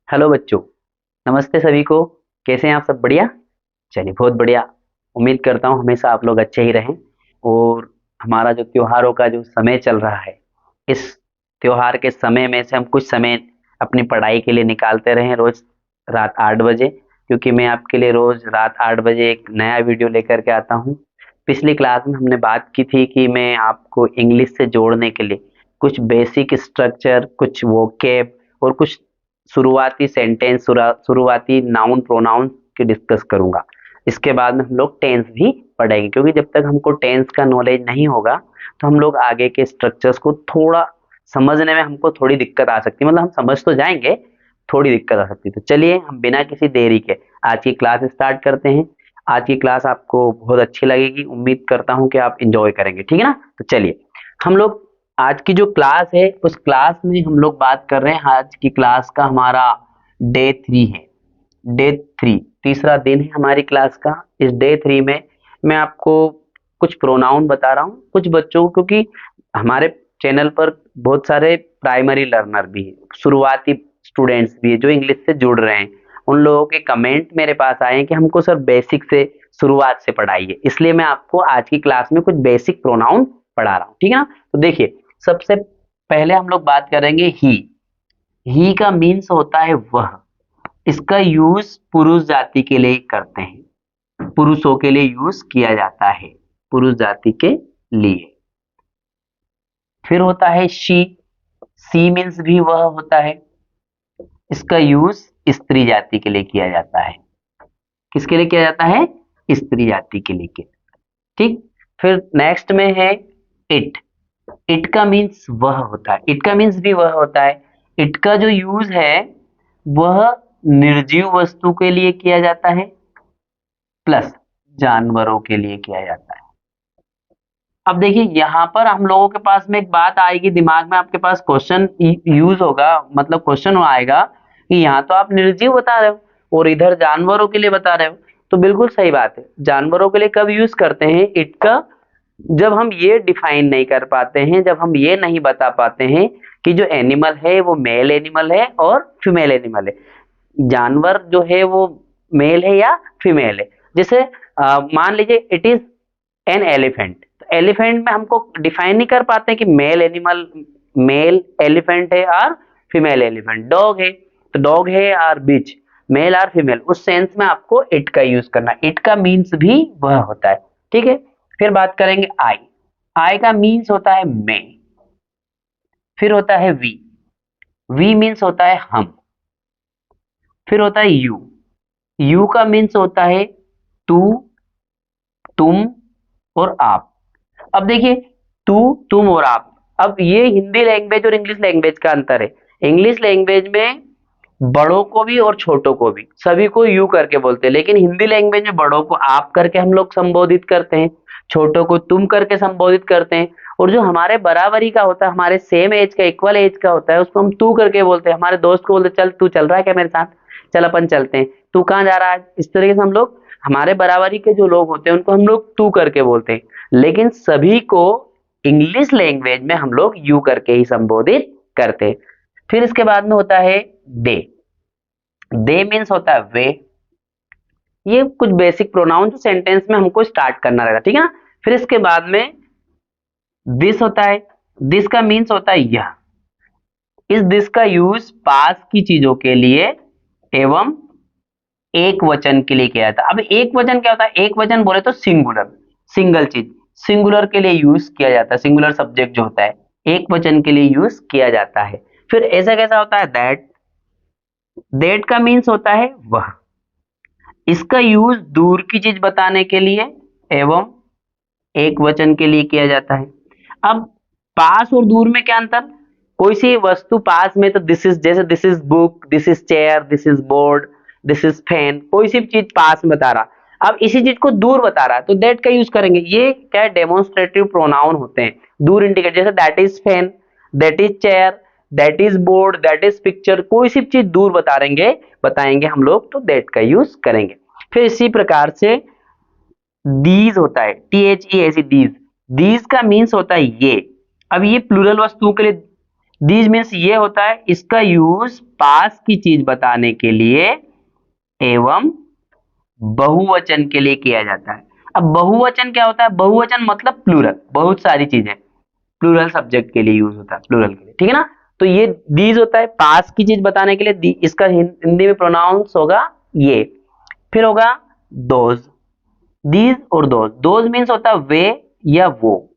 Hello बच्चों। नमस्ते सभी को। कैसे हैं आप सब? बढ़िया। चलिए, बहुत बढ़िया। उम्मीद करता हूँ हमेशा आप लोग अच्छे ही रहें। और हमारा जो त्योहारों का जो समय चल रहा है, इस त्योहार के समय में से हम कुछ समय अपनी पढ़ाई के लिए निकालते रहें, रोज रात 8 बजे। क्योंकि मैं आपके लिए रोज रात 8 बजे एक नया वीडियो लेकर के आता हूँ। पिछली क्लास में हमने बात की थी कि मैं आपको इंग्लिश से जोड़ने के लिए कुछ बेसिक स्ट्रक्चर, कुछ वोकेब और कुछ शुरुआती सेंटेंस, शुरुआती नाउन प्रोनाउन की डिस्कस करूंगा। इसके बाद में हम लोग टेंस भी पढ़ेंगे, क्योंकि जब तक हमको टेंस का नॉलेज नहीं होगा तो हम लोग आगे के स्ट्रक्चर्स को थोड़ा समझने में हमको थोड़ी दिक्कत आ सकती है। मतलब हम समझ तो जाएंगे, थोड़ी दिक्कत आ सकती है। तो चलिए हम बिना किसी देरी के आज की क्लास स्टार्ट करते हैं। आज की क्लास आपको बहुत अच्छी लगेगी, उम्मीद करता हूँ कि आप इंजॉय करेंगे। ठीक है ना? तो चलिए हम लोग आज की जो क्लास है उस क्लास में हम लोग बात कर रहे हैं। आज की क्लास का हमारा डे 3 है। डे 3 तीसरा दिन है हमारी क्लास का। इस डे 3 में मैं आपको कुछ प्रोनाउन बता रहा हूँ कुछ बच्चों को, क्योंकि हमारे चैनल पर बहुत सारे प्राइमरी लर्नर भी हैं, शुरुआती स्टूडेंट्स भी है जो इंग्लिश से जुड़ रहे हैं। उन लोगों के कमेंट मेरे पास आए हैं कि हमको सर बेसिक से, शुरुआत से पढ़ाइए, इसलिए मैं आपको आज की क्लास में कुछ बेसिक प्रोनाउन पढ़ा रहा हूँ। ठीक है ना? तो देखिए, सबसे पहले हम लोग बात करेंगे ही का मीन्स होता है वह। इसका यूज पुरुष जाति के लिए करते हैं, पुरुषों के लिए यूज किया जाता है, पुरुष जाति के लिए। फिर होता है सी मीन्स भी वह होता है। इसका यूज स्त्री जाति के लिए किया जाता है। किसके लिए किया जाता है? स्त्री जाति के लिए। ठीक। फिर नेक्स्ट में है इट। इट का मीन्स वह होता है, इट का मीन्स भी वह होता है। इट का जो यूज है वह निर्जीव वस्तु के लिए किया जाता है, प्लस जानवरों के लिए किया जाता है। अब देखिए, यहां पर हम लोगों के पास में एक बात आएगी दिमाग में, आपके पास क्वेश्चन यूज होगा, मतलब क्वेश्चन आएगा कि यहाँ तो आप निर्जीव बता रहे हो और इधर जानवरों के लिए बता रहे हो। तो बिल्कुल सही बात है, जानवरों के लिए कब यूज करते हैं इट का? जब हम ये डिफाइन नहीं कर पाते हैं, जब हम ये नहीं बता पाते हैं कि जो एनिमल है वो मेल एनिमल है और फीमेल एनिमल है, जानवर जो है वो मेल है या फीमेल है। जैसे मान लीजिए इट इज एन एलिफेंट, तो एलिफेंट में हमको डिफाइन नहीं कर पाते कि मेल एनिमल, मेल एलिफेंट है और फीमेल एलिफेंट। डॉग है तो डॉग है और बीच मेल और फीमेल, उस सेंस में आपको इट का यूज करना। इट का मीन्स भी वह होता है। ठीक है। फिर बात करेंगे आई। आई का मीन्स होता है मैं। फिर होता है वी मीन्स होता है हम। फिर होता है यू का मीन्स होता है तू, तुम और आप। अब देखिए, तू, तुम और आप, अब ये हिंदी लैंग्वेज और इंग्लिश लैंग्वेज का अंतर है। इंग्लिश लैंग्वेज में बड़ों को भी और छोटों को भी सभी को यू करके बोलते हैं, लेकिन हिंदी लैंग्वेज में बड़ों को आप करके हम लोग संबोधित करते हैं, छोटों को तुम करके संबोधित करते हैं, और जो हमारे बराबरी का होता है, हमारे सेम एज का, इक्वल एज का होता है, उसको हम तू करके बोलते हैं। हमारे दोस्त को बोलते हैं, चल तू चल रहा है क्या मेरे साथ, चल अपन चलते हैं, तू कहाँ जा रहा है। इस तरीके से हम लोग, हमारे बराबरी के जो लोग होते हैं उनको हम लोग तू करके बोलते हैं, लेकिन सभी को इंग्लिश लैंग्वेज में हम लोग यू करके ही संबोधित करते हैं। फिर इसके बाद में होता है दे। दे मीन्स होता है वे। ये कुछ बेसिक प्रोनाउन जो सेंटेंस में हमको स्टार्ट करना रहेगा। ठीक है ना? फिर इसके बाद में दिस होता है। दिस का मीन्स होता है यह। इस दिस का यूज पास की चीजों के लिए एवं एक वचन के लिए किया जाता है। अब एक वचन क्या होता है? एक वचन बोले तो सिंगुलर, सिंगल चीज, सिंगुलर के लिए यूज किया जाता है। सिंगुलर सब्जेक्ट जो होता है एक वचन के लिए यूज किया जाता है। फिर ऐसा कैसा होता है? दैट। दैट का मीन्स होता है वह। इसका यूज दूर की चीज बताने के लिए एवं एक वचन के लिए किया जाता है। अब पास और दूर में क्या अंतर? कोई सी वस्तु पास में तो दिस इज, जैसे this is book, this is chair, this is board, this is fan, कोई सी चीज पास में बता रहा। अब इसी चीज को दूर बता रहा है तो दैट का यूज करेंगे। ये क्या है? डेमोन्स्ट्रेटिव प्रोनाउन होते हैं, दूर इंडिकेट, जैसे that is fan, that is chair, that is board, that is picture, कोई सी चीज दूर बताएंगे हम लोग तो दैट का यूज करेंगे। फिर इसी प्रकार से दीज होता है, THEAC, दीज। दीज का मीन्स होता है ये। अब ये प्लूरल वस्तुओं के लिए दीज मीन्स ये होता है, इसका यूज पास की चीज बताने के लिए एवं बहुवचन के लिए किया जाता है। अब बहुवचन क्या होता है? बहुवचन मतलब प्लूरल, बहुत सारी चीजें, प्लूरल सब्जेक्ट के लिए यूज होता है, प्लूरल के लिए, ठीक है ना। तो ये दीज होता है पास की चीज बताने के लिए, इसका हिंदी में प्रोनाउंस होगा ये। फिर होगा दोज, दीज और दोज। दोज मीन्स होता है वे या वो,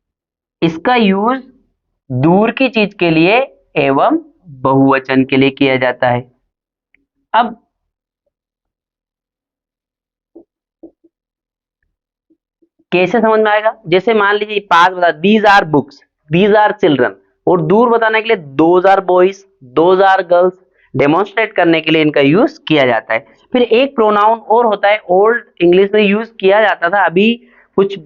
इसका यूज दूर की चीज के लिए एवं बहुवचन के लिए किया जाता है। अब कैसे समझ में आएगा? जैसे मान लीजिए पास बता, these are books, these are children, और दूर बताने के लिए those are boys, those are girls, demonstrate करने के लिए इनका यूज किया जाता है। फिर एक प्रोनाउन और होता है, ओल्ड इंग्लिश में यूज किया जाता था, अभी कुछ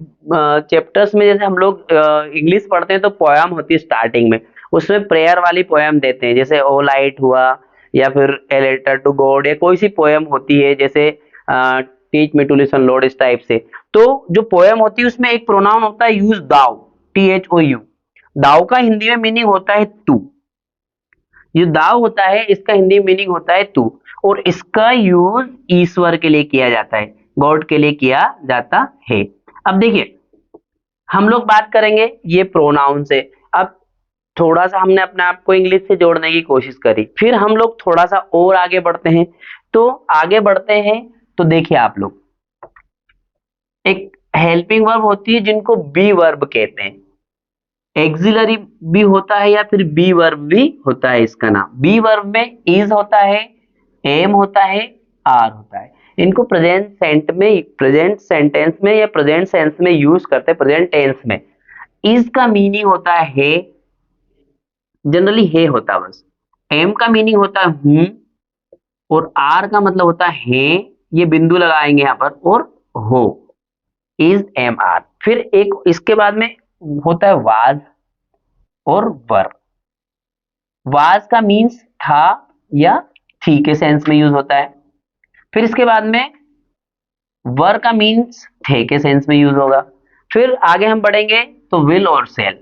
चैप्टर्स में जैसे हम लोग इंग्लिश पढ़ते हैं तो पोयम होती है स्टार्टिंग में, उसमें प्रेयर वाली पोयम देते हैं, जैसे ओ लाइट हुआ, या फिर ए लेटर टू गॉड, या कोई सी पोयम होती है, जैसे teach me to listen lord, इस टाइप से। तो जो पोयम होती है उसमें एक प्रोनाउन होता है यूज दाउ, THOU। दाउ का हिंदी में मीनिंग होता है तू। ये दाव होता है, इसका हिंदी मीनिंग होता है तू, और इसका यूज ईश्वर के लिए किया जाता है, गॉड के लिए किया जाता है। अब देखिए हम लोग बात करेंगे ये प्रोनाउन से। अब थोड़ा सा हमने अपने आप को इंग्लिश से जोड़ने की कोशिश करी, फिर हम लोग थोड़ा सा और आगे बढ़ते हैं। तो आगे बढ़ते हैं तो देखिए आप लोग, एक हेल्पिंग वर्ब होती है जिनको बी वर्ब कहते हैं, एक्सिलरी भी होता है या फिर बी वर्ब भी होता है। इसका नाम बी वर्ब में इज होता है, एम होता है, आर होता है। इनको प्रेजेंट सेंटेंस में या प्रेजेंट सेंस में यूज करते हैं, प्रेजेंट टेंस में। इज का मीनिंग होता है, जनरली है होता है बस। एम का मीनिंग होता है हूं, और आर का मतलब होता है, ये बिंदु लगाएंगे यहां पर, और हो, इज एम आर। फिर एक इसके बाद में होता है वाज और वर। वाज का मीन्स था या थी के सेंस में यूज होता है। फिर इसके बाद में वर का मीन्स थे के सेंस में यूज होगा। फिर आगे हम बढ़ेंगे तो विल और सेल।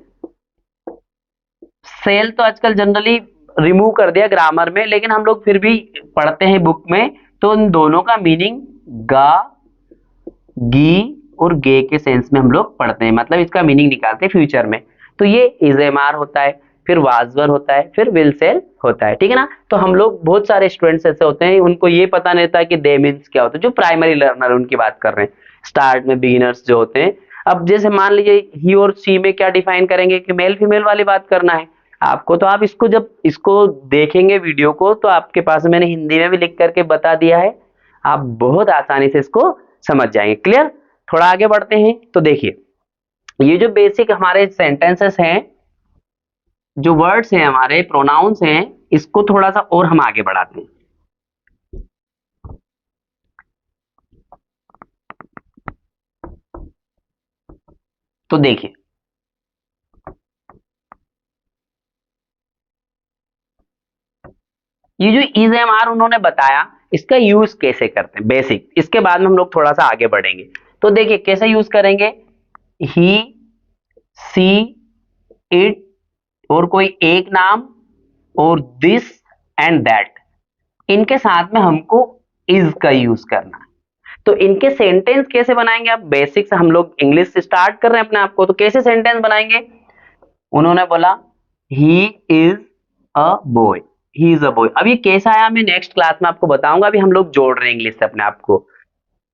सेल तो आजकल जनरली रिमूव कर दिया ग्रामर में, लेकिन हम लोग फिर भी पढ़ते हैं बुक में, तो इन दोनों का मीनिंग गा, गी और गे के सेंस में हम लोग पढ़ते हैं, मतलब इसका मीनिंग निकालते हैं फ्यूचर में। तो ये इज एम आर होता है, फिर वाजवर होता है, फिर विल सेल होता है, ठीक है ना। तो हम लोग बहुत सारे स्टूडेंट्स ऐसे होते हैं उनको ये पता नहीं रहता कि दे मीन्स क्या होता है, जो प्राइमरी लर्नर उनकी बात कर रहे हैं, स्टार्ट में बिगिनर्स जो होते हैं। अब जैसे मान लीजिए ही और सी में क्या डिफाइन करेंगे कि मेल फीमेल वाली बात करना है आपको, तो आप इसको जब इसको देखेंगे वीडियो को, तो आपके पास मैंने हिंदी में भी लिख करके बता दिया है, आप बहुत आसानी से इसको समझ जाएंगे। क्लियर? थोड़ा आगे बढ़ते हैं तो देखिए, ये जो बेसिक हमारे सेंटेंसेस हैं, जो वर्ड्स हैं हमारे प्रोनाउंस हैं, इसको थोड़ा सा और हम आगे बढ़ाते हैं। तो देखिए ये जो इज एम आर उन्होंने बताया, इसका यूज कैसे करते हैं बेसिक, इसके बाद में हम लोग थोड़ा सा आगे बढ़ेंगे। तो देखिए कैसे यूज करेंगे, ही, सी, इट, और कोई एक नाम, और दिस एंड दैट, इनके साथ में हमको इज का यूज करना है। तो इनके सेंटेंस कैसे बनाएंगे? आप बेसिक से, हम लोग इंग्लिश से स्टार्ट कर रहे हैं अपने आप को, तो कैसे सेंटेंस बनाएंगे? उन्होंने बोला he is a boy, he is a boy. अब ये कैसा आया मैं नेक्स्ट क्लास में आपको बताऊंगा, अभी हम लोग जोड़ रहे हैं इंग्लिश से अपने आप को।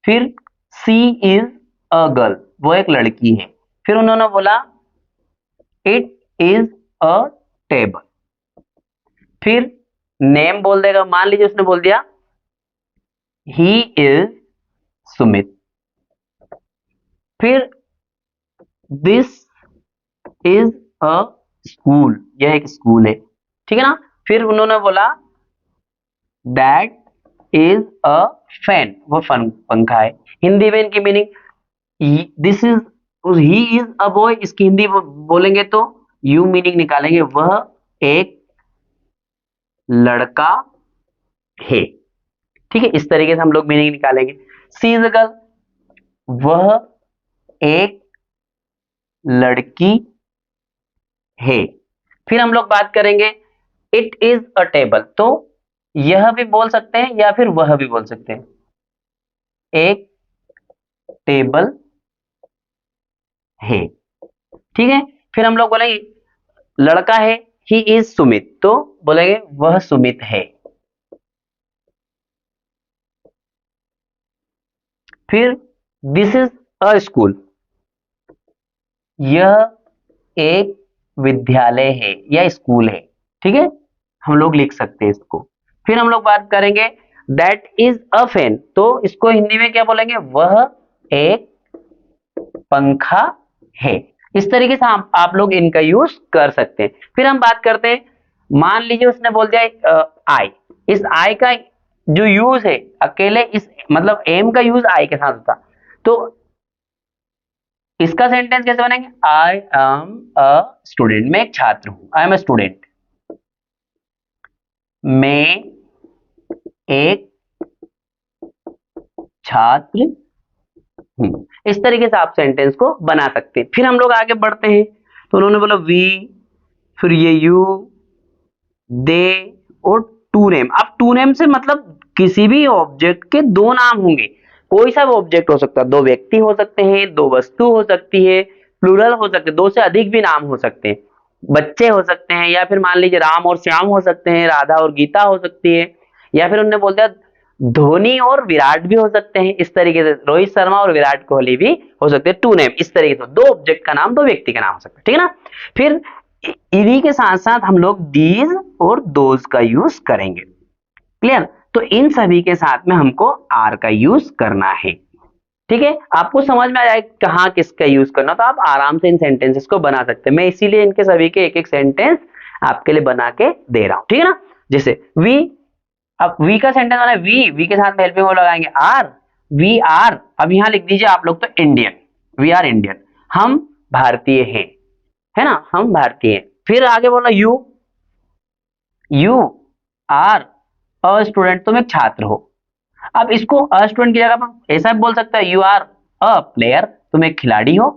फिर सी इज अ गर्ल, वो एक लड़की है। फिर उन्होंने बोला इट इज अ टेबल। फिर नेम बोल देगा, मान लीजिए उसने बोल दिया ही इज सुमित। फिर दिस इज अ स्कूल, यह एक स्कूल है, ठीक है ना। फिर उन्होंने बोला दैट इज अ फैन, वो फन पंखा है। हिंदी में इनकी meaning this is, he is a boy, इसकी हिंदी बोलेंगे तो यू मीनिंग निकालेंगे, वह एक लड़का है, ठीक है। इस तरीके से हम लोग मीनिंग निकालेंगे। सी इज अ गर्ल, वह एक लड़की है। फिर हम लोग बात करेंगे इट इज अ टेबल, तो यह भी बोल सकते हैं या फिर वह भी बोल सकते हैं, एक टेबल है। ठीक है, फिर हम लोग बोलेंगे लड़का है, ही इज सुमित, तो बोलेंगे वह सुमित है। फिर दिस इज अ स्कूल, यह एक विद्यालय है या स्कूल है। ठीक है, हम लोग लिख सकते हैं इसको। फिर हम लोग बात करेंगे दैट इज अ फैन, तो इसको हिंदी में क्या बोलेंगे, वह एक पंखा है। इस तरीके से आप लोग इनका यूज कर सकते हैं। फिर हम बात करते हैं, मान लीजिए उसने बोल दिया आई, इस आई का जो यूज है अकेले, इस मतलब एम का यूज आई के साथ होता, तो इसका सेंटेंस कैसे बनेंगे, आई एम अ स्टूडेंट, मैं एक छात्र हूं, आई एम अ स्टूडेंट, मैं एक छात्र हूं। इस तरीके से आप सेंटेंस को बना सकते हैं। फिर हम लोग आगे बढ़ते हैं, तो उन्होंने बोला वी, फिर ये यू, दे और टू नेम। अब टू नेम से मतलब किसी भी ऑब्जेक्ट के दो नाम होंगे, कोई सा भी ऑब्जेक्ट हो सकता है, दो व्यक्ति हो सकते हैं, दो वस्तु हो सकती है, प्लूरल हो सकते हैं, दो से अधिक भी नाम हो सकते हैं, बच्चे हो सकते हैं, या फिर मान लीजिए राम और श्याम हो सकते हैं, राधा और गीता हो सकती है, या फिर उन्होंने बोल दिया धोनी और विराट भी हो सकते हैं। इस तरीके से रोहित शर्मा और विराट कोहली भी हो सकते हैं, टू नेम। इस तरीके से दो ऑब्जेक्ट का नाम, दो व्यक्ति का नाम हो सकता है। ठीक है ना। फिर इन्हीं के साथ साथ हम लोग दीज और दोज का यूज करेंगे। क्लियर, तो इन सभी के साथ में हमको आर का यूज करना है। ठीक है, आपको समझ में आया कहां किसका यूज करना, तो आप आराम से इन सेंटेंसेस को बना सकते हैं। मैं इसीलिए इनके सभी के एक एक सेंटेंस आपके लिए बना के दे रहा हूं। ठीक है ना, जैसे वी, अब वी का सेंटेंस बना, वी के साथ में हेल्पिंग वर्ब लगाएंगे आर, वी आर, अब यहां लिख दीजिए आप लोग तो इंडियन, वी आर इंडियन, हम भारतीय हैं, है ना, हम भारतीय हैं। फिर आगे बोला you, you are a student, तुम एक छात्र हो। अब इसको अ स्टूडेंट की जगह पर ऐसा भी बोल सकता है, यू आर अ प्लेयर, तुम एक खिलाड़ी हो,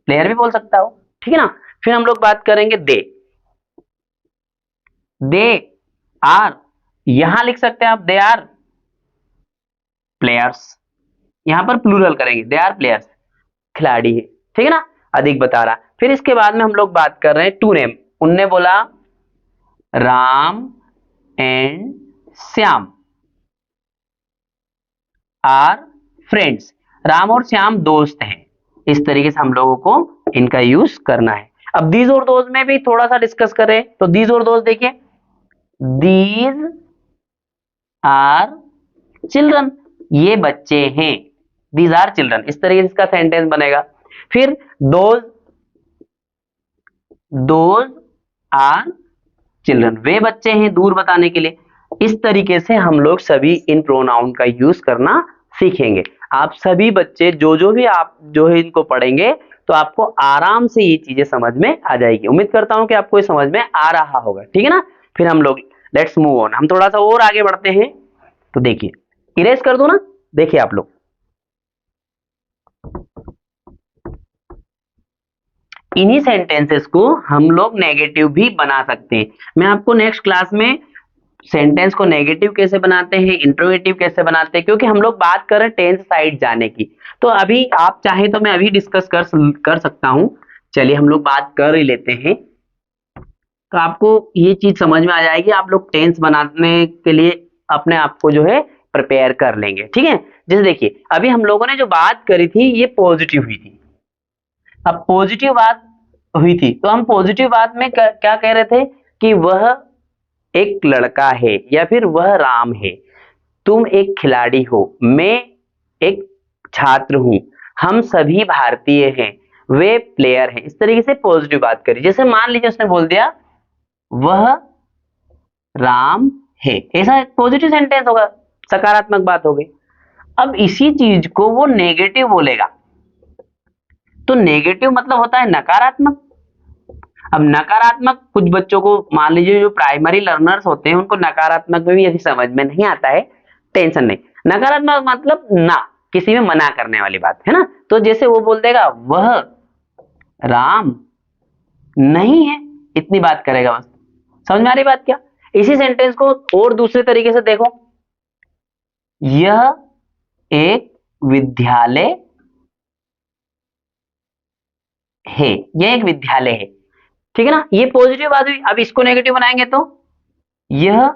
प्लेयर भी बोल सकता हो। ठीक है ना। फिर हम लोग बात करेंगे दे, दे आर, यहां लिख सकते हैं आप दे आर प्लेयर्स, यहां पर प्लूरल करेंगे, दे आर प्लेयर्स, खिलाड़ी है। ठीक है ना, अधिक बता रहा। फिर इसके बाद में हम लोग बात कर रहे हैं टू नेम, उनने बोला Ram and Shyam are friends, Ram और श्याम दोस्त हैं। इस तरीके से हम लोगों को इनका यूज करना है। अब दीज और दोज में भी थोड़ा सा डिस्कस करें, तो दीज और दोज देखिए, दीज आर चिल्ड्रन, ये बच्चे हैं, दीज आर चिल्ड्रन, इस तरीके से इसका सेंटेंस बनेगा। फिर दोज, दोज आर चिल्ड्रन, वे बच्चे हैं, दूर बताने के लिए। इस तरीके से हम लोग सभी इन प्रोनाउन का यूज करना सीखेंगे। आप सभी बच्चे जो भी आप जो है इनको पढ़ेंगे, तो आपको आराम से ये चीजें समझ में आ जाएगी। उम्मीद करता हूं कि आपको ये समझ में आ रहा होगा। ठीक है ना। फिर हम लोग लेट्स मूव ऑन, हम थोड़ा सा और आगे बढ़ते हैं। तो देखिए, इरेज कर दो ना, देखिए आप लोग, इन्हीं सेंटेंसेस को हम लोग नेगेटिव भी बना सकते हैं। मैं आपको नेक्स्ट क्लास में सेंटेंस को नेगेटिव कैसे बनाते हैं, इंट्रोगेटिव कैसे बनाते हैं, क्योंकि हम लोग बात कर रहे हैं टेंस साइड जाने की। तो अभी आप चाहे तो मैं अभी डिस्कस कर सकता हूं। चलिए हम लोग बात कर ही लेते हैं, तो आपको ये चीज समझ में आ जाएगी। आप लोग टेंस बनाने के लिए अपने आप को जो है प्रिपेयर कर लेंगे। ठीक है, जैसे देखिए अभी हम लोगों ने जो बात करी थी ये पॉजिटिव हुई थी। अब पॉजिटिव बात हुई थी, तो हम पॉजिटिव बात में क्या कह रहे थे कि वह एक लड़का है या फिर वह राम है, तुम एक खिलाड़ी हो, मैं एक छात्र हूं, हम सभी भारतीय हैं, वे प्लेयर हैं। इस तरीके से पॉजिटिव बात करी। जैसे मान लीजिए उसने बोल दिया वह राम है, ऐसा एक पॉजिटिव सेंटेंस होगा, सकारात्मक बात हो गई। अब इसी चीज को वो नेगेटिव बोलेगा, तो नेगेटिव मतलब होता है नकारात्मक। अब नकारात्मक कुछ बच्चों को, मान लीजिए जो प्राइमरी लर्नर्स होते हैं, उनको नकारात्मक में भी यदि समझ में नहीं आता है, टेंशन नहीं। नकारात्मक मतलब ना, किसी में मना करने वाली बात है ना। तो जैसे वो बोल देगा वह राम नहीं है, इतनी बात करेगा बस। समझ में आ रही बात क्या। इसी सेंटेंस को और दूसरे तरीके से देखो, यह एक विद्यालय है, यह एक विद्यालय है, ठीक है ना, ये पॉजिटिव बात हुई। अब इसको नेगेटिव बनाएंगे तो यह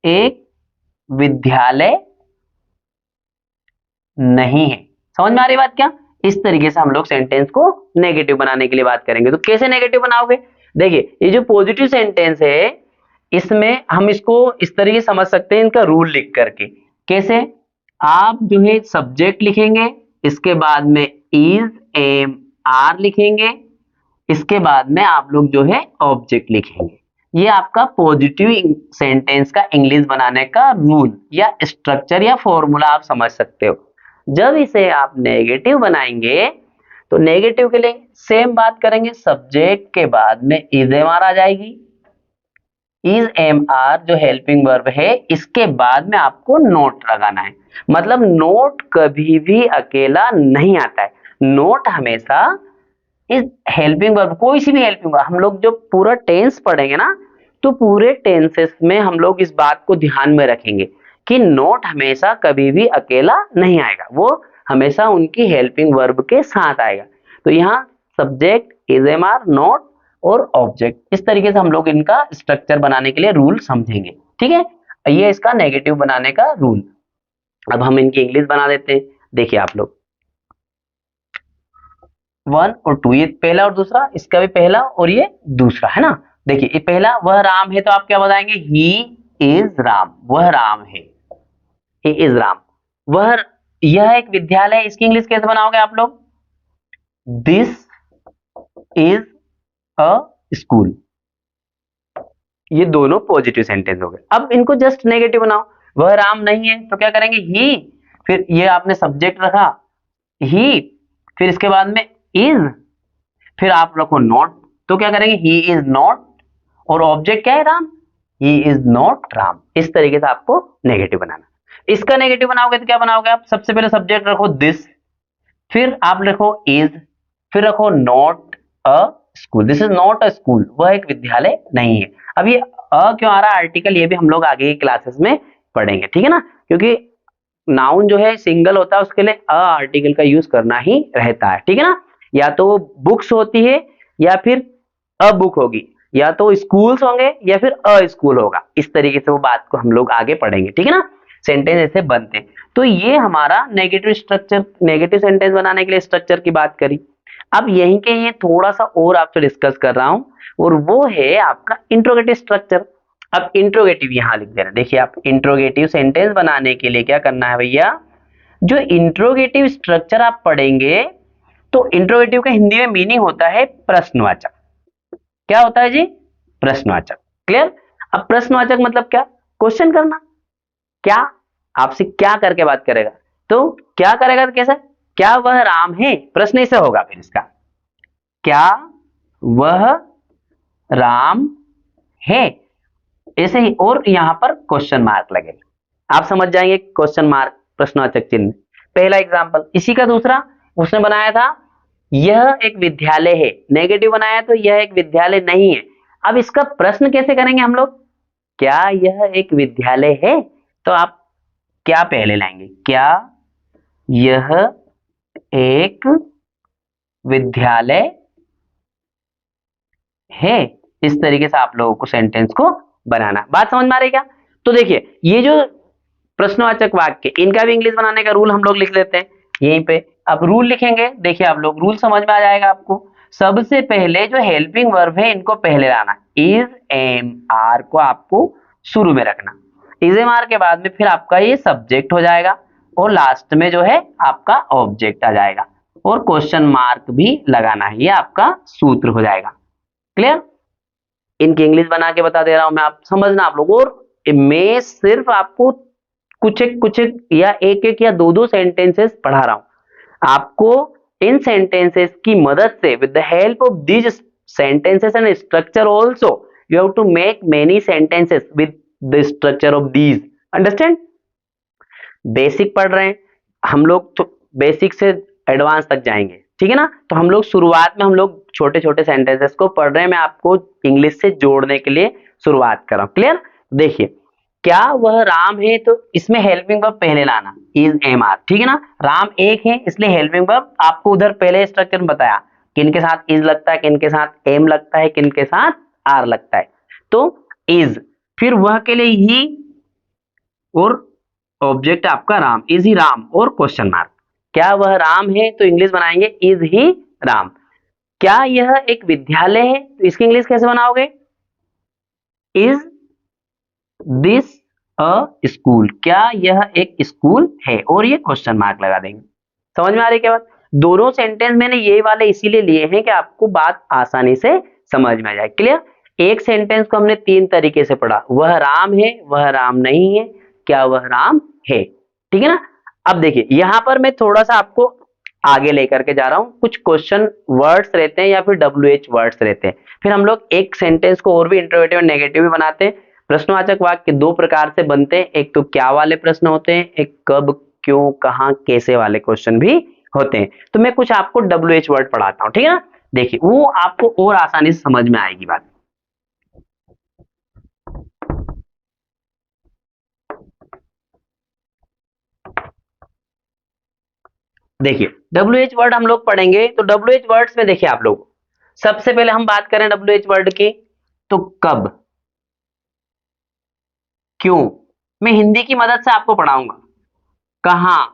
एक विद्यालय नहीं है। समझ में आ रही बात क्या? इस तरीके से हम लोग सेंटेंस को नेगेटिव बनाने के लिए बात करेंगे। तो कैसे नेगेटिव बनाओगे? देखिए, ये जो पॉजिटिव सेंटेंस है इसमें हम इसको इस तरीके समझ सकते हैं, इनका रूल लिख करके। कैसे? आप जो है सब्जेक्ट लिखेंगे, इसके बाद में इज, एम, आर लिखेंगे, इसके बाद में आप लोग जो है ऑब्जेक्ट लिखेंगे। ये आपका पॉजिटिव सेंटेंस का इंग्लिश बनाने का रूल या स्ट्रक्चर या फॉर्मूला आप समझ सकते हो। जब इसे आप नेगेटिव बनाएंगे तो नेगेटिव के लिए सेम बात करेंगे, सब्जेक्ट के बाद में इज एम आर आ जाएगी। इज एम आर जो हेल्पिंग वर्ब है, इसके बाद में आपको नोट लगाना है। मतलब नोट कभी भी अकेला नहीं आता है, नोट हमेशा इस हेल्पिंग वर्ब, कोई सी भी हेल्पिंग वर्ब, हम लोग जो पूरा टेंस पढ़ेंगे ना, तो पूरे टेंसेस में हम लोग इस बात को ध्यान में रखेंगे कि नोट हमेशा कभी भी अकेला नहीं आएगा, वो हमेशा उनकी हेल्पिंग वर्ब के साथ आएगा। तो यहाँ subject, is am are, not और ऑब्जेक्ट, इस तरीके से हम लोग इनका स्ट्रक्चर बनाने के लिए रूल समझेंगे। ठीक है, ये इसका नेगेटिव बनाने का रूल। अब हम इनकी इंग्लिश बना देते हैं। देखिए आप लोग, 1 और 2, ये पहला और दूसरा, इसका भी पहला और ये दूसरा है ना। देखिए, ये पहला, वह राम है, तो आप क्या बताएंगे? ही इज राम, वह राम है, ही इज राम। वह, यह एक विद्यालय है, इसकी इंग्लिश कैसे बनाओगे आप लोग? This is a school. ये दोनों पॉजिटिव सेंटेंस हो गए। अब इनको जस्ट नेगेटिव बनाओ। वह राम नहीं है तो क्या करेंगे? ही, फिर ये आपने सब्जेक्ट रखा ही, फिर इसके बाद में इज, फिर आप रखो नॉट, तो क्या करेंगे? ही इज नॉट, और ऑब्जेक्ट क्या है? Ram, he is not Ram. इस तरीके से आपको नेगेटिव बनाना। इसका नेगेटिव बनाओगे तो क्या बनाओगे आप? सबसे पहले सब्जेक्ट रखो दिस, फिर आप लिखो इज, फिर रखो not a school, this is not a school, वह एक विद्यालय नहीं है। अब ये अ क्यों आ रहा है आर्टिकल, ये भी हम लोग आगे की क्लासेस में पढ़ेंगे, ठीक है ना, क्योंकि नाउन जो है सिंगल होता है, उसके लिए अ आर्टिकल का यूज करना ही रहता है, ठीक है ना। या तो वो बुक्स होती है या फिर अ बुक होगी, या तो स्कूल्स होंगे या फिर अ स्कूल होगा। इस तरीके से वो बात को हम लोग आगे पढ़ेंगे, ठीक है ना। सेंटेंस ऐसे बनते हैं। तो ये हमारा नेगेटिव स्ट्रक्चर, नेगेटिव सेंटेंस बनाने के लिए स्ट्रक्चर की बात करी। अब यहीं के ये थोड़ा सा और आपसे डिस्कस कर रहा हूं, और वो है आपका इंट्रोगेटिव स्ट्रक्चर। अब इंट्रोगेटिव यहां लिख देना। देखिए, आप इंट्रोगेटिव सेंटेंस बनाने के लिए क्या करना है भैया, जो इंट्रोगेटिव स्ट्रक्चर आप पढ़ेंगे, तो इंट्रोगेटिव का हिंदी में मीनिंग होता है प्रश्नवाचक। क्या होता है जी? प्रश्नवाचक। क्लियर? अब प्रश्नवाचक मतलब क्या? क्वेश्चन करना। क्या? आपसे क्या करके बात करेगा, तो क्या करेगा तो कैसे? क्या वह राम है? प्रश्न ऐसे होगा फिर इसका, क्या वह राम है, ऐसे ही, और यहां पर क्वेश्चन मार्क लगेगा। आप समझ जाएंगे क्वेश्चन मार्क, प्रश्नवाचक चिन्ह। पहला एग्जांपल इसी का दूसरा, उसने बनाया था यह एक विद्यालय है, नेगेटिव बनाया तो यह एक विद्यालय नहीं है। अब इसका प्रश्न कैसे करेंगे हम लोग? क्या यह एक विद्यालय है? तो आप क्या पहले लाएंगे? क्या यह एक विद्यालय है? इस तरीके से आप लोगों को सेंटेंस को बनाना। बात समझ में आ रही क्या? तो देखिए, ये जो प्रश्नवाचक वाक्य, इनका भी इंग्लिश बनाने का रूल हम लोग लिख लेते हैं यहीं पे। अब रूल लिखेंगे, देखिए आप लोग, रूल समझ में आ जाएगा आपको। सबसे पहले जो हेल्पिंग वर्ब है, इनको पहले लाना। इज एम आर को आपको शुरू में रखना। इज एम आर के बाद में फिर आपका ये सब्जेक्ट हो जाएगा, और लास्ट में जो है आपका ऑब्जेक्ट आ जाएगा, और क्वेश्चन मार्क भी लगाना है, ये आपका सूत्र हो जाएगा। क्लियर? इनकी इंग्लिश बना के बता दे रहा हूं मैं, आप समझना आप लोग। और मैं सिर्फ आपको कुछ एक या एक या दो सेंटेंसेस पढ़ा रहा हूं। आपको इन सेंटेंसेस की मदद से, with the help of these sentences and structure also, you have to make many sentences with the structure of these. Understand? Basic पढ़ रहे हैं हम लोग, तो बेसिक से एडवांस तक जाएंगे, ठीक है ना। तो हम लोग शुरुआत में हम लोग छोटे छोटे सेंटेंसेस को पढ़ रहे हैं, मैं आपको इंग्लिश से जोड़ने के लिए शुरुआत कर रहा हूं। क्लियर? देखिए, क्या वह राम है, तो इसमें हेल्पिंग वर्ब पहले लाना, इज एम आर, ठीक है ना। राम एक है इसलिए हेल्पिंग वर्ब आपको उधर पहले स्ट्रक्चर में बताया किन के साथ इज लगता है, किन के साथ एम लगता है, किन के साथ आर लगता है। तो इज, फिर वह के लिए ही, और ऑब्जेक्ट आपका राम, इज ही राम और क्वेश्चन मार्क। क्या वह राम है, तो इंग्लिश बनाएंगे इज ही राम। क्या यह एक विद्यालय है, तो इसकी इंग्लिश कैसे बनाओगे, इज दिस अ स्कूल। क्या यह एक स्कूल है, और ये क्वेश्चन मार्क लगा देंगे। समझ में आ रही है क्या बात। दोनों सेंटेंस मैंने ये वाले इसीलिए लिए हैं कि आपको बात आसानी से समझ में आ जाए। क्लियर। एक सेंटेंस को हमने तीन तरीके से पढ़ा, वह राम है, वह राम नहीं है, क्या वह राम है, ठीक है ना। अब देखिए यहां पर मैं थोड़ा सा आपको आगे लेकर के जा रहा हूं, कुछ क्वेश्चन वर्ड्स रहते हैं या फिर WH वर्ड्स रहते हैं, फिर हम लोग एक सेंटेंस को और भी इंट्रोगेटिव और नेगेटिव भी बनाते हैं। प्रश्नवाचक वाक्य दो प्रकार से बनते हैं, एक तो क्या वाले प्रश्न होते हैं, एक कब क्यों कहां कैसे वाले क्वेश्चन भी होते हैं। तो मैं कुछ आपको WH वर्ड पढ़ाता हूं, ठीक है ना। देखिए वो आपको और आसानी से समझ में आएगी बात। देखिए WH वर्ड हम लोग पढ़ेंगे, तो WH वर्ड्स में देखिए आप लोग, सबसे पहले हम बात करें WH वर्ड की, तो कब, क्यों, मैं हिंदी की मदद से आपको पढ़ाऊंगा। कहां,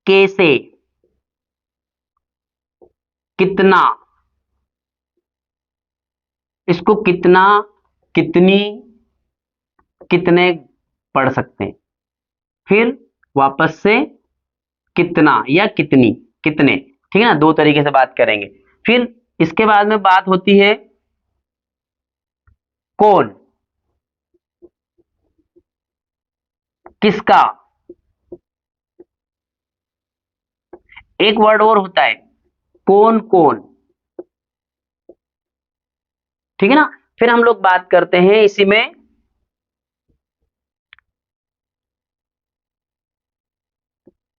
कैसे, कितना, इसको कितना, कितनी, कितने पढ़ सकते हैं, फिर वापस से कितना या कितनी, कितने, ठीक है ना, दो तरीके से बात करेंगे। फिर इसके बाद में बात होती है कौन, किसका, एक वर्ड और होता है कौन कौन, ठीक है ना। फिर हम लोग बात करते हैं इसी में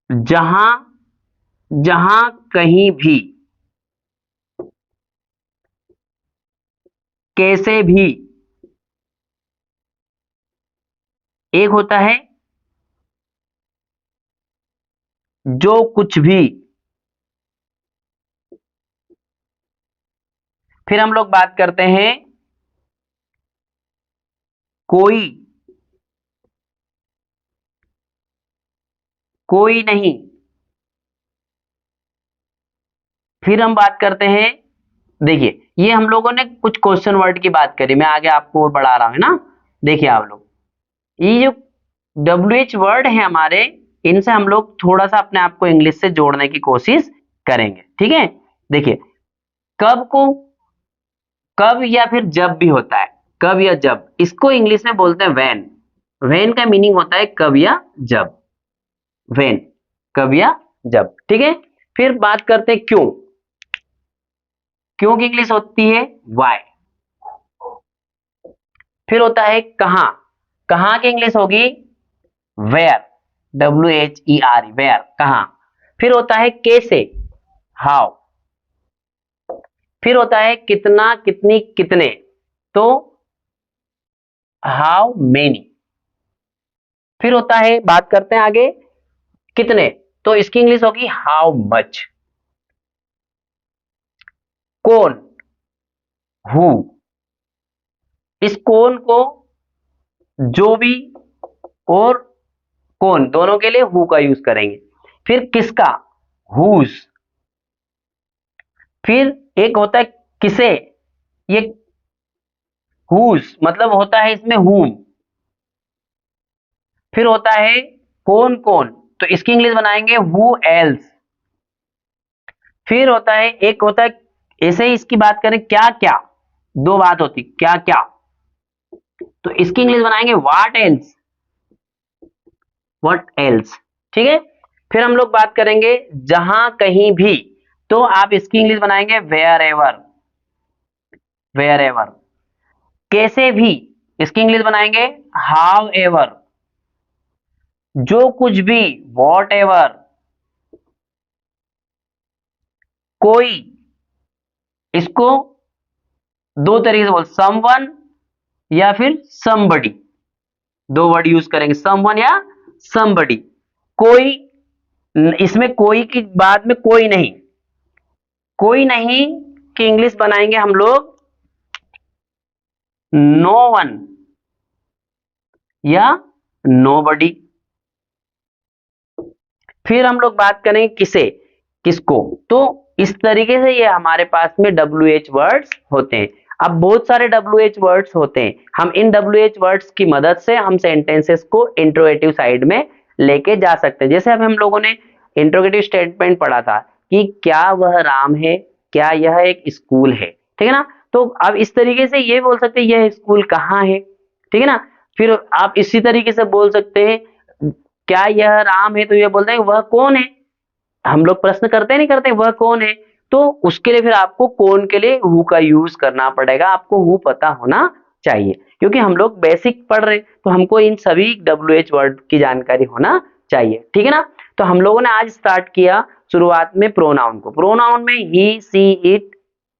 जहां, जहां कहीं भी, कैसे भी, एक होता है जो कुछ भी। फिर हम लोग बात करते हैं कोई, कोई नहीं। फिर हम बात करते हैं, देखिए ये हम लोगों ने कुछ क्वेश्चन वर्ड की बात करी, मैं आगे आपको और बढ़ा रहा हूं, है ना। देखिए आप लोग, ये जो WH वर्ड है हमारे, इनसे हम लोग थोड़ा सा अपने आप को इंग्लिश से जोड़ने की कोशिश करेंगे, ठीक है। देखिए कब को, कब या फिर जब भी होता है, कब या जब, इसको इंग्लिश में बोलते हैं व्हेन। व्हेन का मीनिंग होता है कब या जब, व्हेन, कब या जब, ठीक है। फिर बात करते हैं क्यों, क्यों की इंग्लिश होती है वाई। फिर होता है कहां, कहां की इंग्लिश होगी वेयर, WHERE, वेयर, कहां। फिर होता है कैसे, हाउ। फिर होता है कितना, कितनी, कितने, तो हाउ मेनी। फिर होता है, बात करते हैं आगे, कितने, तो इसकी इंग्लिश होगी हाउ मच। कौन, हु, इस कौन को जो भी और कौन दोनों के लिए हु का यूज करेंगे। फिर किसका, हुज। फिर एक होता है किसे, ये हुज मतलब होता है इसमें हुम। फिर होता है कौन कौन, तो इसकी इंग्लिश बनाएंगे हु एल्स। फिर होता है, एक होता है, ऐसे ही इसकी बात करें क्या क्या, दो बात होती क्या क्या, तो इसकी इंग्लिश बनाएंगे व्हाट एल्स, व्हाट एल्स, ठीक है। फिर हम लोग बात करेंगे जहां कहीं भी, तो आप इसकी इंग्लिश बनाएंगे वेयर एवर, वेयर एवर। कैसे भी, इसकी इंग्लिश बनाएंगे हाउ एवर। जो कुछ भी, वॉट एवर। कोई, इसको दो तरीके से बोल, समवन या फिर somebody, दो वर्ड यूज करेंगे, someone या somebody। कोई, इसमें कोई की बाद में कोई नहीं, कोई नहीं की इंग्लिश बनाएंगे हम लोग नो वन या नोबडी। फिर हम लोग बात करेंगे किसे, किसको। तो इस तरीके से ये हमारे पास में WH वर्ड्स होते हैं। अब बहुत सारे WH वर्ड्स होते हैं, हम इन WH वर्ड्स की मदद से हम सेंटेंसेस को इंट्रोगेटिव साइड में लेके जा सकते हैं। जैसे अब हम लोगों ने इंट्रोगेटिव स्टेटमेंट पढ़ा था कि क्या वह राम है, क्या यह एक स्कूल है, ठीक है ना। तो अब इस तरीके से ये बोल सकते हैं यह स्कूल कहाँ है, ठीक है ना। फिर आप इसी तरीके से बोल सकते हैं क्या यह राम है, तो ये बोलते हैं वह कौन है। हम लोग प्रश्न करते नहीं करते वह कौन है, तो उसके लिए फिर आपको कौन के लिए हु का यूज करना पड़ेगा। आपको हु पता होना चाहिए, क्योंकि हम लोग बेसिक पढ़ रहे हैं, तो हमको इन सभी WH वर्ड की जानकारी होना चाहिए, ठीक है ना। तो हम लोगों ने आज स्टार्ट किया शुरुआत में प्रोनाउन को। प्रोनाउन में ही, सी, इट,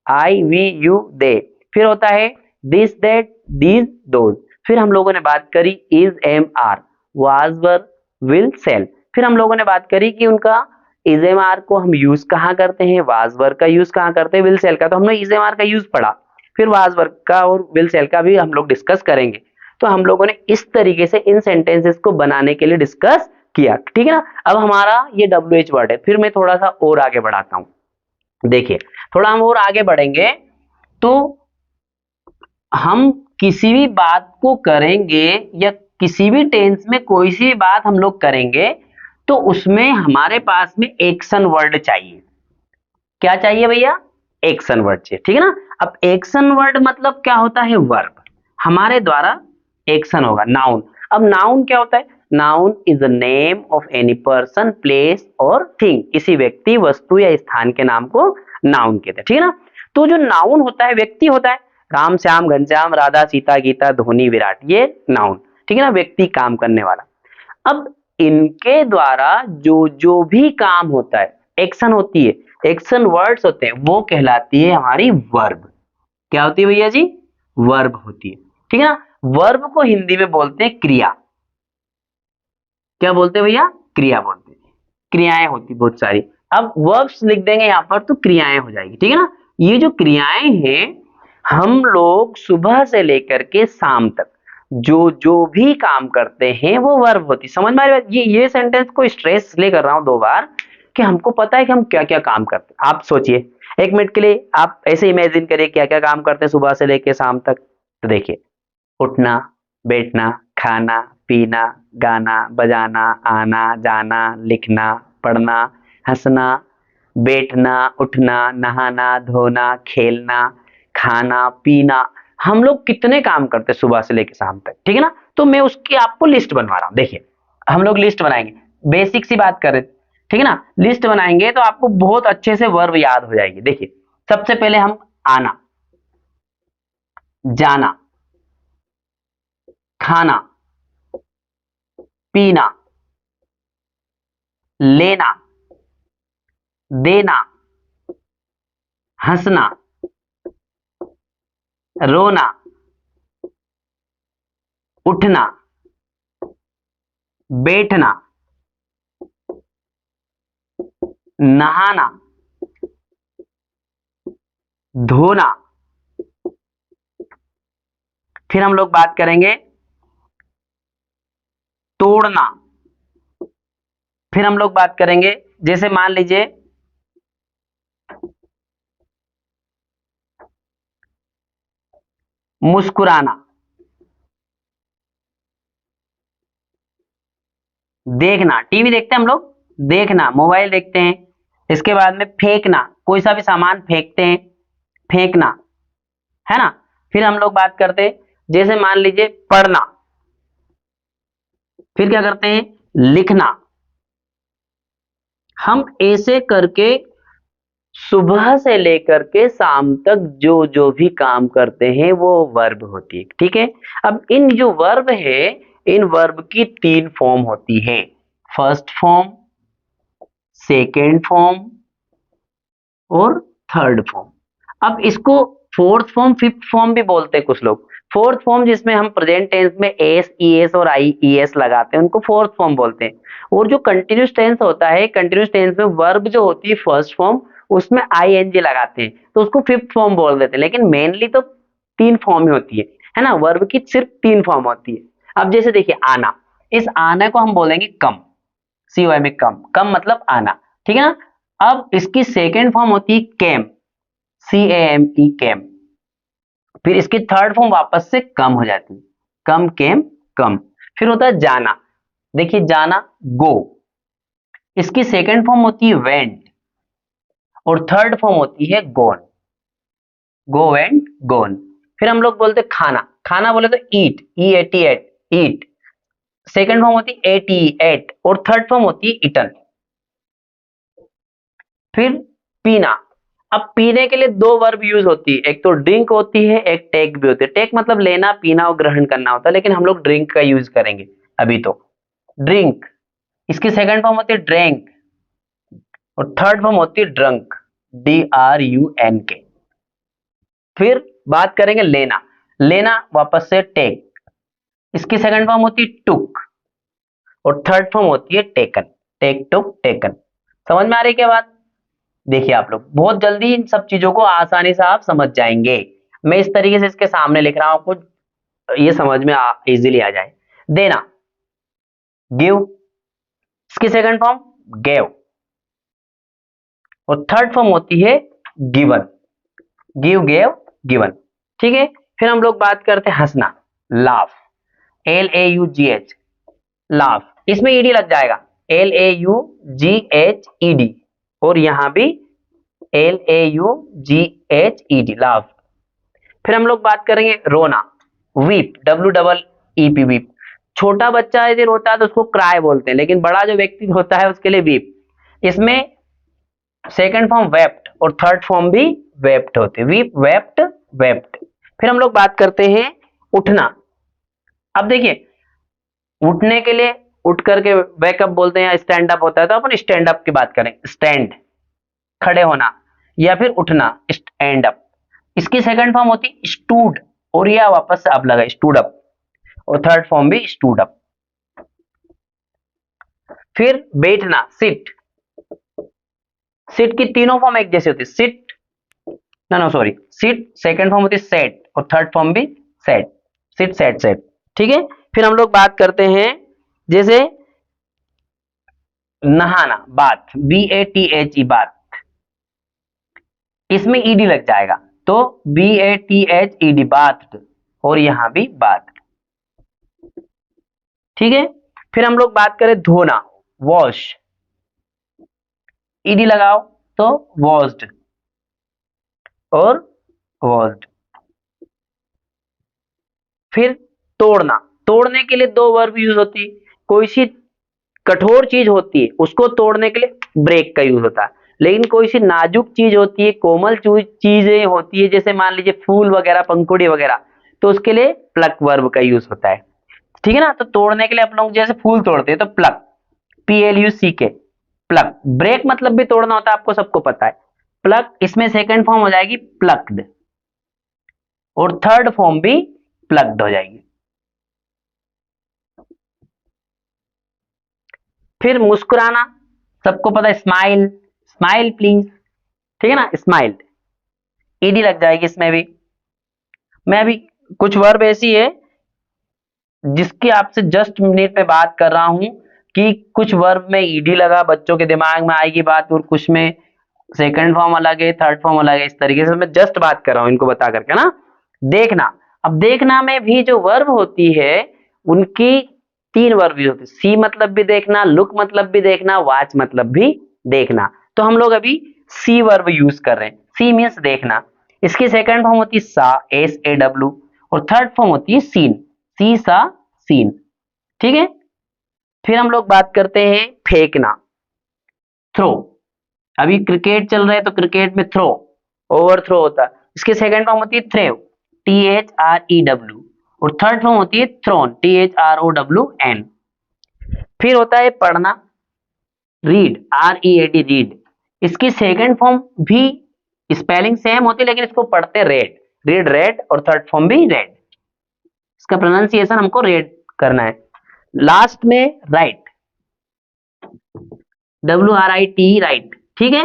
आई, वी, यू, दे। फिर होता है दिस, दैट, दीज, दोज। फिर हम लोगों ने बात करी is, am, are, was, were, will, shall. फिर हम लोगों ने बात करी कि उनका इज, एम, आर को हम यूज कहाँ करते हैं, वाज, वर का यूज कहाँ करते हैं, विल, सेल का। तो हमने इज, एम, आर का यूज पढ़ा, फिर वाज, वर का और विल, सेल का भी हम लोग डिस्कस करेंगे। तो हम लोगों ने इस तरीके से इन सेंटेंसेस को बनाने के लिए डिस्कस किया, ठीक है ना। अब हमारा ये WH वर्ड है। फिर मैं थोड़ा सा और आगे बढ़ाता हूं। देखिए, थोड़ा हम और आगे बढ़ेंगे तो हम किसी भी बात को करेंगे या किसी भी टेंस में कोई सी भी बात हम लोग करेंगे तो उसमें हमारे पास में एक्शन वर्ड चाहिए। क्या चाहिए भैया, एक्शन वर्ड चाहिए, ठीक है ना। अब एक्शन वर्ड मतलब क्या होता है, वर्ब। हमारे द्वारा एक्शन होगा, नाउन। अब नाउन क्या होता है, noun is the name of any person, place और थिंग। किसी व्यक्ति, वस्तु या स्थान के नाम को नाउन कहते हैं, ठीक है ना। तो जो नाउन होता है, व्यक्ति होता है, राम, श्याम, घनश्याम, राधा, सीता, गीता, धोनी, विराट, ये नाउन, ठीक है ना, व्यक्ति, काम करने वाला। अब इनके द्वारा जो जो भी काम होता है, एक्शन होती है, एक्शन वर्ड्स होते हैं, वो कहलाती है हमारी वर्ब। क्या होती है भैया जी, वर्ब होती है, ठीक है ना। वर्ब को हिंदी में बोलते हैं क्रिया। क्या बोलते हैं भैया, क्रिया बोलते हैं। क्रियाएं होती बहुत सारी। अब वर्ब्स लिख देंगे यहां पर तो क्रियाएं हो जाएगी, ठीक है ना। ये जो क्रियाएं हैं, हम लोग सुबह से लेकर के शाम तक जो जो भी काम करते हैं वो वर्ब होती। समझ में आ रही बात? ये सेंटेंस को स्ट्रेस इसलिए कर रहा हूं दो बार कि हमको पता है कि हम क्या क्या काम करते हैं। आप सोचिए एक मिनट के लिए, आप ऐसे इमेजिन करिए क्या क्या काम करते हैं सुबह से लेकर शाम तक। तो देखिए, उठना, बैठना, खाना, पीना, गाना, बजाना, आना, जाना, लिखना, पढ़ना, हंसना, बैठना, उठना, नहाना, धोना, खेलना, खाना, पीना। हम लोग कितने काम करते हैं सुबह से लेकर शाम तक, ठीक है ना। तो मैं उसकी आपको लिस्ट बनवा रहा हूं। देखिए, हम लोग लिस्ट बनाएंगे, बेसिक सी बात करें, ठीक है ना। लिस्ट बनाएंगे तो आपको बहुत अच्छे से वर्ब याद हो जाएगी। देखिए, सबसे पहले हम आना, जाना, खाना, पीना, लेना, देना, हंसना, रोना, उठना, बैठना, नहाना, धोना। फिर हम लोग बात करेंगे तोड़ना। फिर हम लोग बात करेंगे, जैसे मान लीजिए मुस्कुराना, देखना, टीवी देखते हैं हम लोग, देखना, मोबाइल देखते हैं। इसके बाद में फेंकना, कोई सा भी सामान फेंकते हैं, फेंकना, है ना। फिर हम लोग बात करते हैं, जैसे मान लीजिए पढ़ना। फिर क्या करते हैं, लिखना। हम ऐसे करके सुबह से लेकर के शाम तक जो जो भी काम करते हैं वो वर्ब होती है, ठीक है। अब इन जो वर्ब है, इन वर्ब की तीन फॉर्म होती है, फर्स्ट फॉर्म, सेकेंड फॉर्म और थर्ड फॉर्म। अब इसको फोर्थ फॉर्म, फिफ्थ फॉर्म भी बोलते हैं कुछ लोग। फोर्थ फॉर्म जिसमें हम प्रेजेंट टेंस में एस, ईएस और आईईएस लगाते हैं उनको फोर्थ फॉर्म बोलते हैं। और जो कंटिन्यूस टेंस होता है, कंटिन्यूस टेंस में वर्ब जो होती है फर्स्ट फॉर्म, उसमें आईएनजी लगाते हैं तो उसको फिफ्थ फॉर्म बोल देते हैं। लेकिन मेनली तो तीन फॉर्म ही होती है ना, वर्ब की सिर्फ तीन फॉर्म होती है। अब जैसे देखिए आना, इस आना को हम बोलेंगे कम, सी वाई में कम, कम मतलब आना, ठीक है ना। अब इसकी सेकेंड फॉर्म होती है केम, सी ए एम ई, केम। फिर इसकी थर्ड फॉर्म वापस से कम हो जाती है, कम, केम, कम। फिर होता है जाना, देखिए जाना, गो। इसकी सेकेंड फॉर्म होती है वेंट और थर्ड फॉर्म होती है गोन, गो वेंट गोन। फिर हम लोग बोलते खाना, खाना बोले तो eat, E A T ate, eat. Second form होती है एट, ई एट, और थर्ड फॉर्म होती है इटन। फिर पीना, अब पीने के लिए दो वर्ब यूज होती है, एक तो ड्रिंक होती है, एक टेक भी होती है। टेक मतलब लेना, पीना और ग्रहण करना होता है, लेकिन हम लोग ड्रिंक का यूज करेंगे अभी तो, ड्रिंक। इसकी सेकंड फॉर्म होती है ड्रैंक और थर्ड फॉर्म होती है drunk, D R U N K. फिर बात करेंगे लेना, लेना वापस से टेक, इसकी सेकंड फॉर्म होती है टुक और थर्ड फॉर्म होती है टेकन, टेक, टुक, टेकन। समझ में आ रही है क्या बात? देखिए आप लोग बहुत जल्दी इन सब चीजों को आसानी से आप समझ जाएंगे। मैं इस तरीके से इसके सामने लिख रहा हूं, आपको ये समझ में इजीली आ जाए। देना, गिव, इसकी सेकंड फॉर्म गेव और थर्ड फॉर्म होती है गिवन, गिव, गेव, गिवन। ठीक है। फिर हम लोग बात करते हैं हंसना, laugh, L A you ji H, laugh. इसमें ईडी लग जाएगा, L A you ji H E D, और यहां भी L A you ji H E D, laugh. फिर हम लोग बात करेंगे रोना, weep, W double E P, weep. छोटा बच्चा यदि रोता है तो उसको क्राई बोलते हैं, लेकिन बड़ा जो व्यक्ति होता है उसके लिए वीप। इसमें सेकंड फॉर्म वेप्ट और थर्ड फॉर्म भी वेप्ट होते हैं, वीप, वेप्ट, वेप्ट। फिर हम लोग बात करते हैं उठना। अब देखिए उठने के लिए उठ करके वेकअप बोलते हैं या स्टैंड अप होता है, तो अपन स्टैंड अप की बात करें, स्टैंड, खड़े होना, या फिर उठना, स्टैंड अप। इसकी सेकंड फॉर्म होती स्टूड, और यह वापस से अप लगा, स्टूड अप, और थर्ड फॉर्म भी स्टूड अप। फिर बैठना, सिट, सिट की तीनों फॉर्म एक जैसी होती है, सिट, ना no sorry, sit second form होती है सेट और थर्ड फॉर्म भी सेट, सिट, सेट, सेट। ठीक है। फिर हम लोग बात करते हैं जैसे नहाना, bath, B A T H E, bath. इसमें ईडी लग जाएगा, तो B A T H E D, bath, और यहां भी बाथ। ठीक है। फिर हम लोग बात करें धोना, वॉश, ईडी लगाओ तो वॉश्ड और वॉश्ड। फिर तोड़ना, तोड़ने के लिए दो वर्ब यूज होती है, कोई सी कठोर चीज होती है उसको तोड़ने के लिए ब्रेक का यूज होता है, लेकिन कोई सी नाजुक चीज होती है, कोमल चीजें होती है, जैसे मान लीजिए फूल वगैरह, पंखुड़ी वगैरह, तो उसके लिए प्लक वर्ब का यूज होता है। ठीक है ना। तो तोड़ने के लिए अपन लोग जैसे फूल तोड़ते हैं तो plug, P L you see के, प्लक। ब्रेक मतलब भी तोड़ना होता है, आपको सबको पता है। प्लक, इसमें सेकंड फॉर्म हो जाएगी प्लक्ड और थर्ड फॉर्म भी प्लग्ड हो जाएगी। फिर मुस्कुराना, सबको पता है, स्माइल, स्माइल प्लीज, ठीक है ना, स्माइल, ईडी लग जाएगी इसमें भी। मैं अभी कुछ वर्ब ऐसी है जिसकी आपसे जस्ट मिनट में बात कर रहा हूं कि कुछ वर्ब में ईडी लगा, बच्चों के दिमाग में आएगी बात, और कुछ में सेकंड फॉर्म अलग है, थर्ड फॉर्म अलग है। इस तरीके से मैं जस्ट बात कर रहा हूं इनको बता करके ना। देखना, अब देखना में भी जो वर्ब होती है उनकी तीन वर्ब भी होती है, सी मतलब भी देखना, लुक मतलब भी देखना, वॉच मतलब भी देखना। तो हम लोग अभी सी वर्ब यूज कर रहे हैं, सी मीन्स देखना। इसकी सेकंड फॉर्म होती है सा, एस ए डब्ल्यू, और थर्ड फॉर्म होती है सीन, सी सा सीन। ठीक है। फिर हम लोग बात करते हैं फेंकना, थ्रो। अभी क्रिकेट चल रहा है तो क्रिकेट में थ्रो, ओवर थ्रो होता है। इसकी सेकंड फॉर्म होती है threw, T H R E W, और थर्ड फॉर्म होती है thrown, T H R O W N. फिर होता है पढ़ना, read, R E A D, read. इसकी सेकंड फॉर्म भी स्पेलिंग सेम होती है, लेकिन इसको पढ़ते रेड, रीड रेड, और थर्ड फॉर्म भी रेड। इसका प्रोनाउंसिएशन हमको रेड करना है। लास्ट में राइट, WRIT, राइट, ठीक है,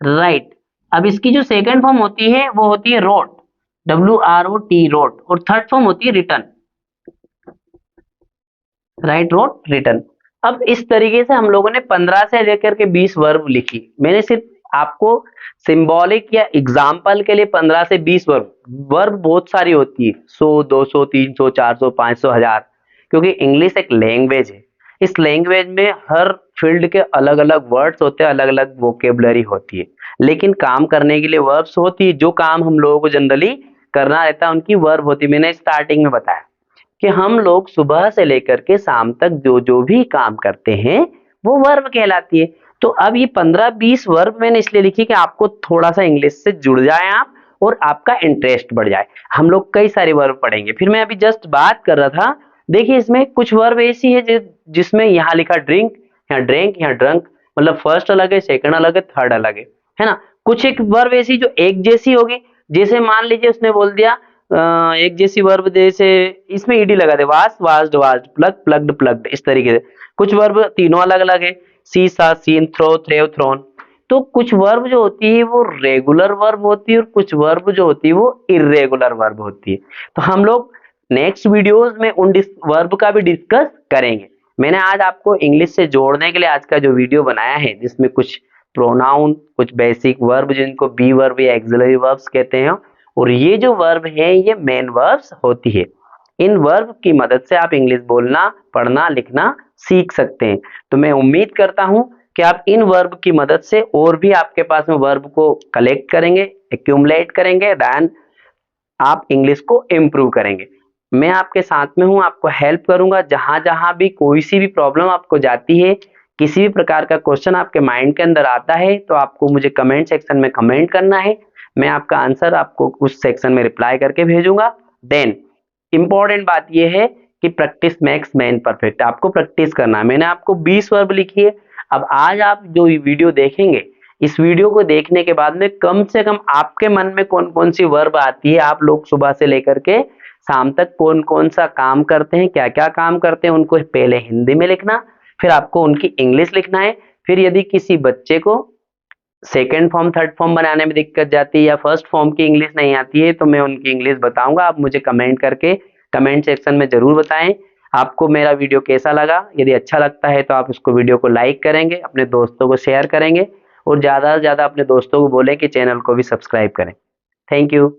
राइट। अब इसकी जो सेकंड फॉर्म होती है वो होती है रोट, WROT, रोट, और थर्ड फॉर्म होती है रिटर्न, राइट, रोट, रिटर्न। अब इस तरीके से हम लोगों ने 15 से लेकर के 20 वर्ब लिखी। मैंने सिर्फ आपको सिंबॉलिक या एग्जाम्पल के लिए 15 से 20 वर्ब, वर्ब बहुत सारी होती है, 100, 200, 300, 400, 500, 1000, क्योंकि इंग्लिश एक लैंग्वेज है। इस लैंग्वेज में हर फील्ड के अलग अलग वर्ड्स होते हैं, अलग अलग वोकेबलरी होती है, लेकिन काम करने के लिए वर्ब्स होती है। जो काम हम लोगों को जनरली करना रहता है उनकी वर्ब होती है। मैंने स्टार्टिंग में बताया कि हम लोग सुबह से लेकर के शाम तक जो जो भी काम करते हैं वो वर्ब कहलाती है। तो अब ये 15-20 वर्ब मैंने इसलिए लिखी कि आपको थोड़ा सा इंग्लिश से जुड़ जाए आप, और आपका इंटरेस्ट बढ़ जाए। हम लोग कई सारे वर्ब पढ़ेंगे। फिर मैं अभी जस्ट बात कर रहा था, देखिए इसमें कुछ वर्ब ऐसी है जिसमें यहाँ लिखा ड्रिंक, यहाँ ड्रिंक, यहाँ ड्रंक, मतलब फर्स्ट अलग है, सेकंड अलग है, थर्ड अलग है ना। कुछ एक वर्ब ऐसी जो एक जैसी होगी, जैसे मान लीजिए उसने बोल दिया एक जैसी वर्ब, जैसे इसमें ईडी लगा दे, wash, washed, washed, plug, plugged, plugged, इस तरीके से। कुछ वर्ब तीनों अलग अलग है, सी, सा, सीन, थ्रो, थ्रेव, थ्रोन। तो कुछ वर्ब जो होती है वो रेगुलर वर्ब होती है, और कुछ वर्ब जो होती है वो इरेगुलर वर्ब होती है। तो हम लोग नेक्स्ट वीडियोस में उन वर्ब का भी डिस्कस करेंगे। मैंने आज आपको इंग्लिश से जोड़ने के लिए आज का जो वीडियो बनाया है, जिसमें कुछ प्रोनाउन, कुछ बेसिक वर्ब जिनको बी वर्ब या एक्सिलरी वर्ब्स कहते हैं, और ये जो वर्ब है ये मेन वर्ब्स होती है। इन वर्ब की मदद से आप इंग्लिश बोलना, पढ़ना, लिखना सीख सकते हैं। तो मैं उम्मीद करता हूं कि आप इन वर्ब की मदद से और भी आपके पास में वर्ब को कलेक्ट करेंगे, एक्यूमुलेट करेंगे, देन आप इंग्लिश को इम्प्रूव करेंगे। मैं आपके साथ में हूं, आपको हेल्प करूंगा। जहां जहां भी कोई सी भी प्रॉब्लम आपको जाती है, किसी भी प्रकार का क्वेश्चन आपके माइंड के अंदर आता है, तो आपको मुझे कमेंट सेक्शन में कमेंट करना है। मैं आपका आंसर आपको उस सेक्शन में रिप्लाई करके भेजूंगा। देन इंपॉर्टेंट बात यह है कि प्रैक्टिस मेक्स मैन परफेक्ट, आपको प्रैक्टिस करना है। मैंने आपको 20 वर्ब लिखी है। अब आज आप जो वीडियो देखेंगे, इस वीडियो को देखने के बाद में कम से कम आपके मन में कौन कौन सी वर्ब आती है, आप लोग सुबह से लेकर के शाम तक कौन कौन सा काम करते हैं, क्या क्या काम करते हैं, उनको पहले हिंदी में लिखना, फिर आपको उनकी इंग्लिश लिखना है। फिर यदि किसी बच्चे को सेकेंड फॉर्म, थर्ड फॉर्म बनाने में दिक्कत जाती है, या फर्स्ट फॉर्म की इंग्लिश नहीं आती है, तो मैं उनकी इंग्लिश बताऊंगा। आप मुझे कमेंट करके कमेंट सेक्शन में जरूर बताएं आपको मेरा वीडियो कैसा लगा। यदि अच्छा लगता है तो आप उसको वीडियो को लाइक करेंगे, अपने दोस्तों को शेयर करेंगे, और ज़्यादा से ज़्यादा अपने दोस्तों को बोलें कि चैनल को भी सब्सक्राइब करें। Thank you.